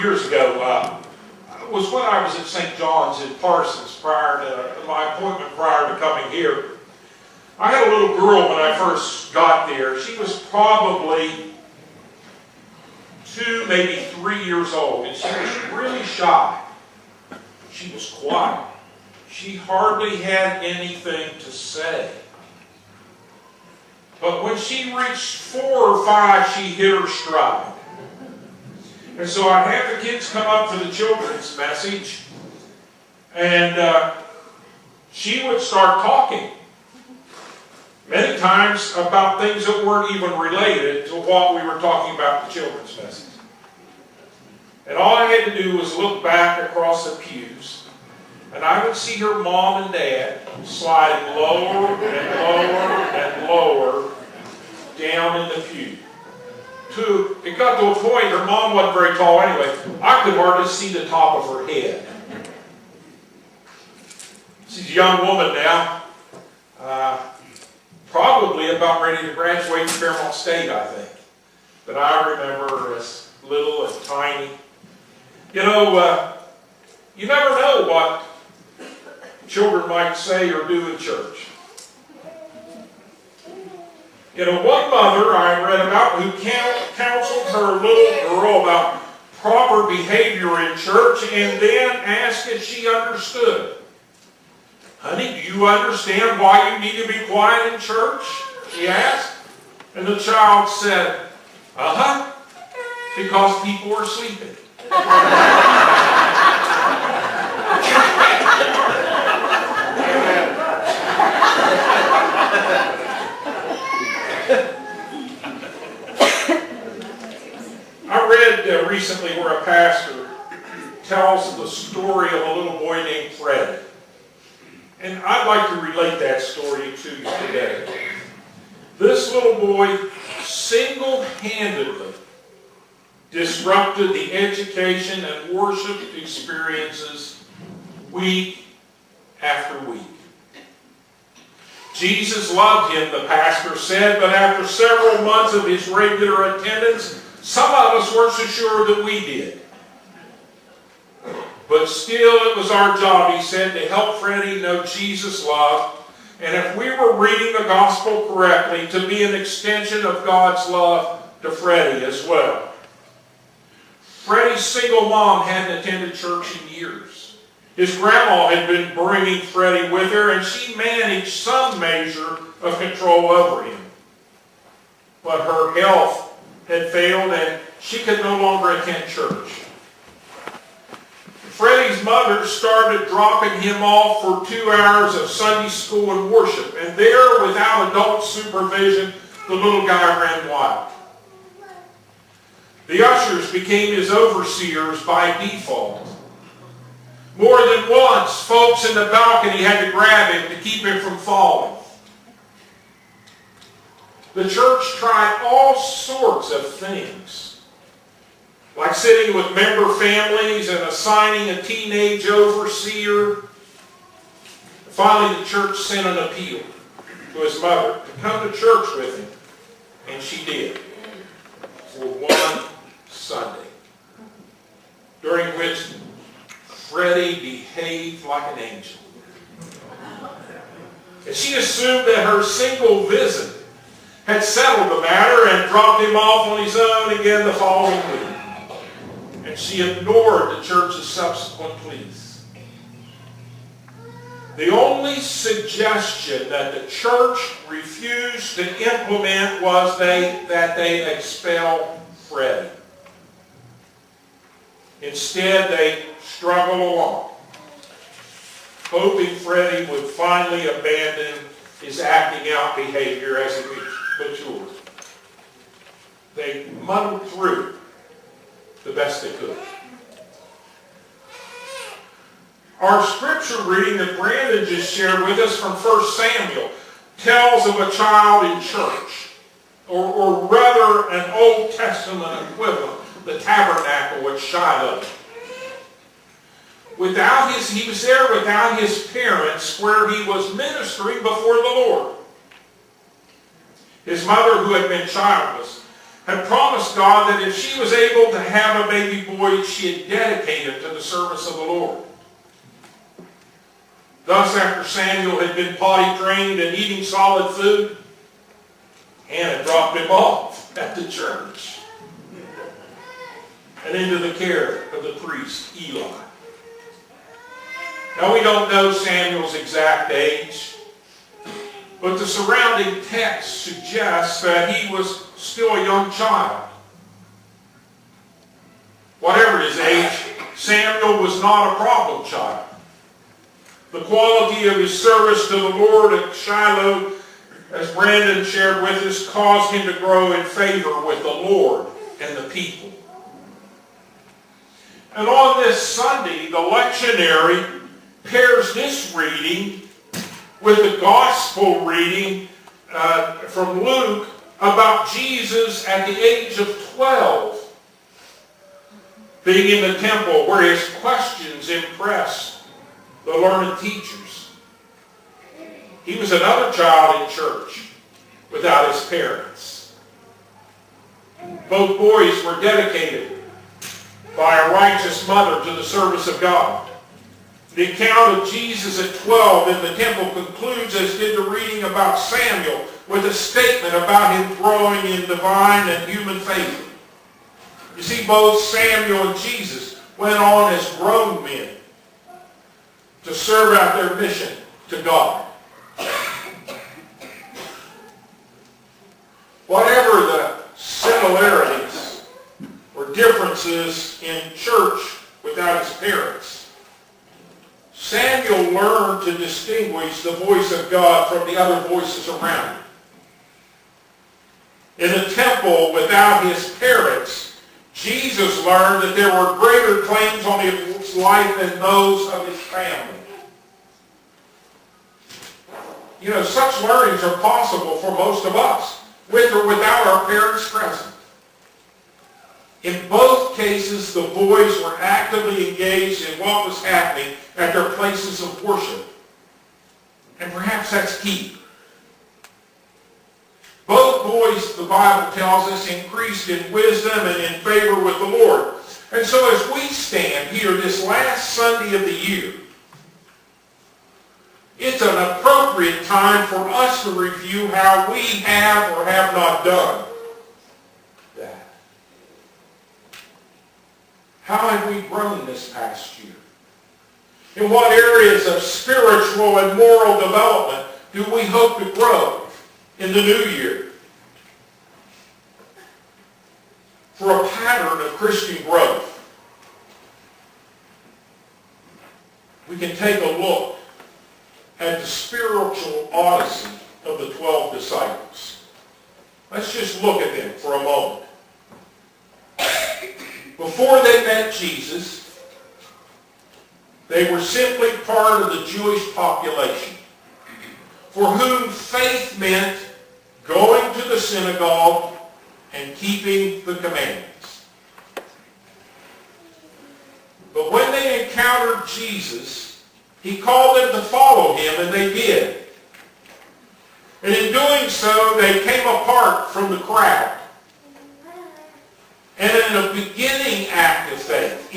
years ago was when I was at St. John's in Parsons prior to my appointment prior to coming here. I had a little girl when I first got there. She was probably 2, maybe 3 years old, and she was really shy. She was quiet. She hardly had anything to say. But when she reached 4 or 5, she hit her stride. And so I'd have the kids come up for the children's message, and she would start talking. Many times about things that weren't even related to what we were talking about in the children's message. And all I had to do was look back across the pews, and I would see her mom and dad sliding lower and lower and lower down in the pew. It got to a point, her mom wasn't very tall anyway, I could hardly see the top of her head. She's a young woman now, probably about ready to graduate from Fairmont State, I think. But I remember her as little and tiny. You know, you never know what children might say or do in church. You know, one mother I read about who counseled her little girl about proper behavior in church and then asked if she understood. "Honey, do you understand why you need to be quiet in church?" she asked. And the child said, "Uh-huh, because people are sleeping." I read recently where a pastor tells the story of a little boy named Freddie. And I'd like to relate that story to you today. This little boy single-handedly disrupted the education and worship experiences week after week. Jesus loved him, the pastor said, but after several months of his regular attendance, some of us weren't so sure that we did. But still, it was our job, he said, to help Freddie know Jesus' love, and if we were reading the gospel correctly, to be an extension of God's love to Freddie as well. Freddie's single mom hadn't attended church in years. His grandma had been bringing Freddie with her, and she managed some measure of control over him. But her health had failed, and she could no longer attend church. Freddie's mother started dropping him off for 2 hours of Sunday school and worship, and there, without adult supervision, the little guy ran wild. The ushers became his overseers by default. More than once, folks in the balcony had to grab him to keep him from falling. The church tried all sorts of things, like sitting with member families and assigning a teenage overseer. Finally, the church sent an appeal to his mother to come to church with him, and she did, for one Sunday, during which Freddie behaved like an angel. And she assumed that her single visit had settled the matter and dropped him off on his own again the following week. And she ignored the church's subsequent pleas. The only suggestion that the church refused to implement was that they expel Freddie. Instead, they struggled along, hoping Freddie would finally abandon his acting out behavior as he matured. They muddled through the best they could. Our scripture reading that Brandon just shared with us from 1 Samuel tells of a child in church, or rather an Old Testament equivalent, the tabernacle at Shiloh. He was there without his parents, where he was ministering before the Lord. His mother, who had been childless, had promised God that if she was able to have a baby boy, she'd dedicate him to the service of the Lord. Thus, after Samuel had been potty trained and eating solid food, Hannah dropped him off at the church and into the care of the priest, Eli. Now, we don't know Samuel's exact age, but the surrounding text suggests that he was still a young child. Whatever his age, Samuel was not a problem child. The quality of his service to the Lord at Shiloh, as Brandon shared with us, caused him to grow in favor with the Lord and the people. And on this Sunday, the lectionary pairs this reading with the gospel reading from Luke about Jesus at the age of 12 being in the temple where his questions impressed the learned teachers. He was another child in church without his parents. Both boys were dedicated by a righteous mother to the service of God. The account of Jesus at 12 in the temple concludes, as did the reading about Samuel, with a statement about him growing in divine and human faith. You see, both Samuel and Jesus went on as grown men to serve out their mission to God. Whatever the similarities or differences in church without his parents, Samuel learned to distinguish the voice of God from the other voices around him. In the temple without his parents, Jesus learned that there were greater claims on his life than those of his family. You know, such learnings are possible for most of us, with or without our parents present. In both cases, the boys were actively engaged in what was happening at their places of worship. And perhaps that's key. Both boys, the Bible tells us, increased in wisdom and in favor with the Lord. And so as we stand here this last Sunday of the year, it's an appropriate time for us to review how we have or have not done that. How have we grown this past year? In what areas of spiritual and moral development do we hope to grow in the new year? For a pattern of Christian growth, we can take a look at the spiritual odyssey of the 12 disciples. Let's just look at them for a moment. Before they met Jesus, they were simply part of the Jewish population, for whom faith meant going to the synagogue and keeping the commandments. But when they encountered Jesus, he called them to follow him, and they did. And in doing so, they came apart from the crowd. And in a beginning act of faith,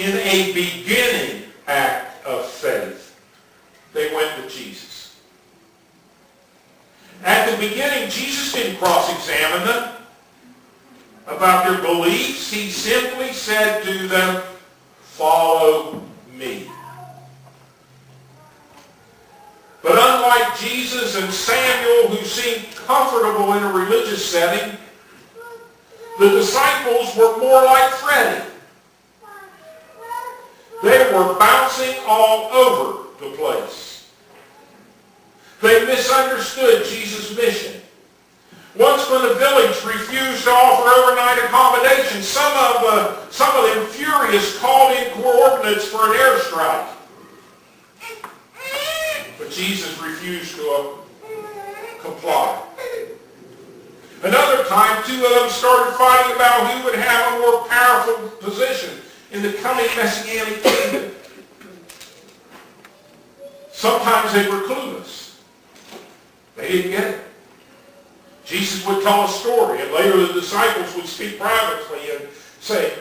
they went with Jesus. At the beginning, Jesus didn't cross-examine them about their beliefs. He simply said to them, "Follow me." But unlike Jesus and Samuel, who seemed comfortable in a religious setting, the disciples were more like Freddie. They were bouncing all over the place. They misunderstood Jesus' mission. Once when the village refused to offer overnight accommodation, some of them furious called in coordinates for an airstrike. But Jesus refused to comply. Another time, two of them started fighting about who would have a more powerful position in the coming Messianic kingdom. Sometimes they were clueless. They didn't get it. Jesus would tell a story, and later the disciples would speak privately and say,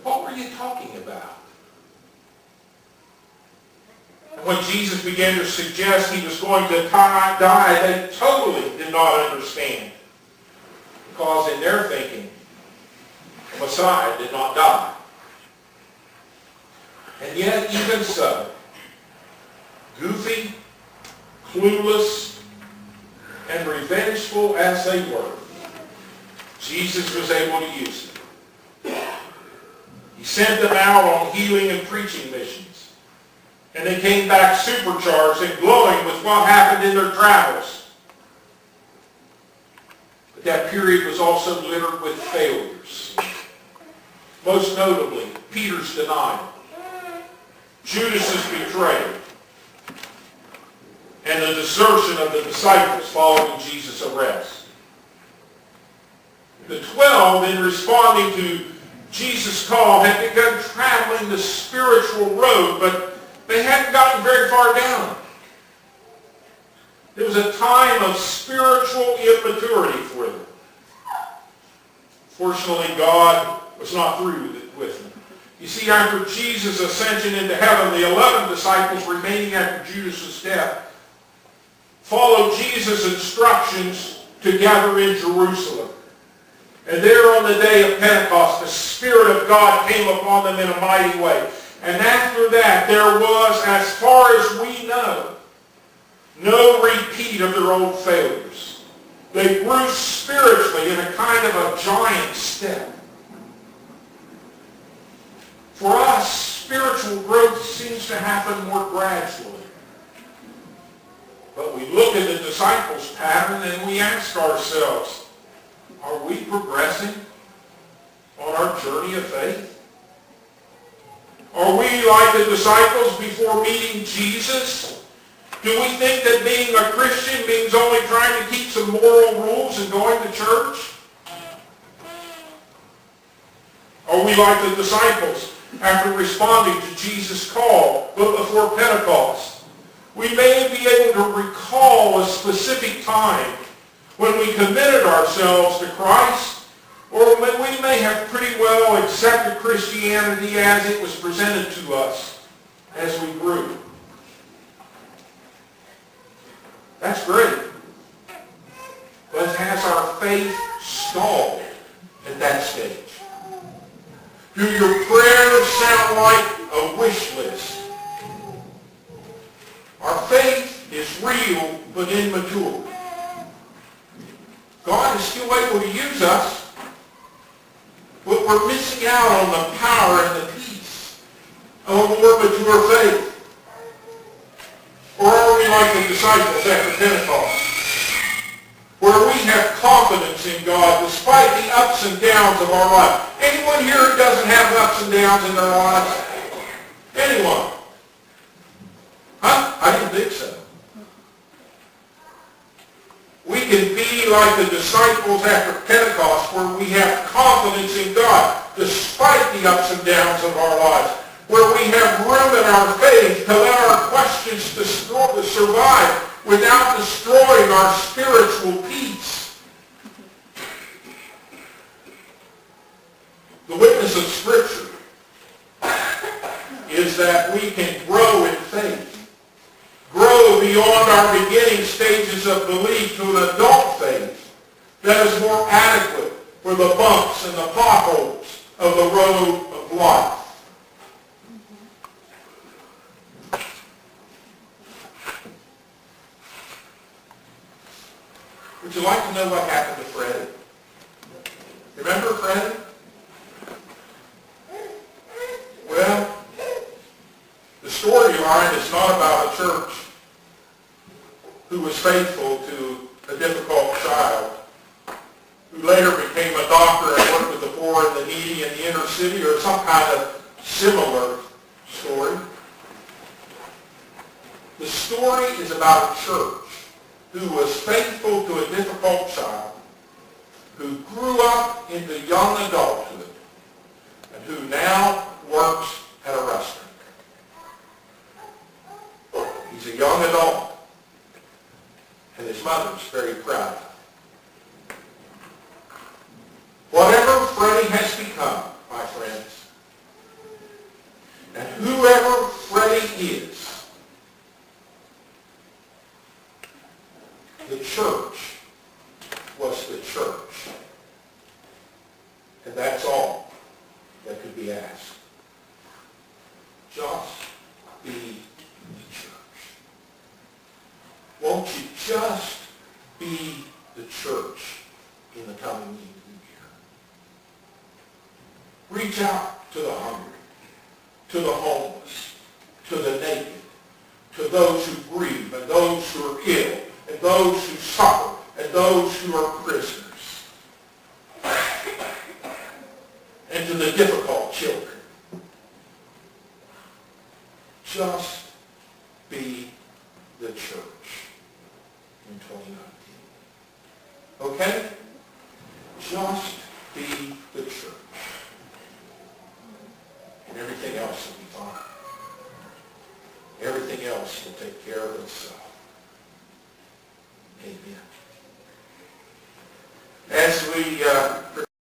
"What were you talking about?" And when Jesus began to suggest he was going to die, they totally did not understand. Because in their thinking, the Messiah did not die. And yet, even so, goofy, clueless, and revengeful as they were, Jesus was able to use them. He sent them out on healing and preaching missions. And they came back supercharged and glowing with what happened in their travels. But that period was also littered with failures. Most notably, Peter's denial, Judas's betrayal, and the desertion of the disciples following Jesus' arrest. The 12, in responding to Jesus' call, had begun traveling the spiritual road, but they hadn't gotten very far down. It was a time of spiritual immaturity for them. Fortunately, God was not through with them. You see, after Jesus' ascension into heaven, the 11 disciples remaining after Judas' death followed Jesus' instructions to gather in Jerusalem. And there on the day of Pentecost, the Spirit of God came upon them in a mighty way. And after that, there was, as far as we know, no repeat of their old failures. They grew spiritually in a kind of a giant step. For us, spiritual growth seems to happen more gradually. But we look at the disciples' pattern and we ask ourselves, are we progressing on our journey of faith? Are we like the disciples before meeting Jesus? Do we think that being a Christian means only trying to keep some moral rules and going to church? Are we like the disciples after responding to Jesus' call but before Pentecost? We may be able to recall a specific time when we committed ourselves to Christ, or when we may have pretty well accepted Christianity as it was presented to us as we grew. That's great. But has our faith stalled at that stage? Do your prayers sound like a wish list? Our faith is real but immature. God is still able to use us, but we're missing out on the power and the peace of a more mature faith. Or are we like the disciples after Pentecost, where we have confidence in God despite the ups and downs of our life? Anyone here who doesn't have ups and downs in their lives? Anyone? Huh? I didn't think so. We can be like the disciples after Pentecost, where we have confidence in God despite the ups and downs of our lives, where we have room in our faith to let our questions to survive without destroying our spiritual peace. The witness of Scripture is that we can grow in faith, grow beyond our beginning stages of belief to an adult faith that is more adequate for the bumps and the potholes of the road of life. Would you like to know what happened to Freddie? Remember Freddie? Well, the storyline is not about a church who was faithful to a difficult child, who later became a doctor and worked with the poor and the needy in the inner city, or some kind of similar story. The story is about a church who was faithful to a difficult child, who grew up into young adulthood, and who now works at a restaurant. He's a young adult, and his mother's very proud. the church. And that's all that could be asked. Just be the church. Won't you just be the church in the coming year? Reach out to the hungry, to the homeless, to the naked, to those who grieve, and those who are ill, and those who suffer, and those who are prisoners, and to the difficult children. Just be the church in 2019. Okay? Just be the church. And everything else will be fine. Everything else will take care of itself. Amen. As we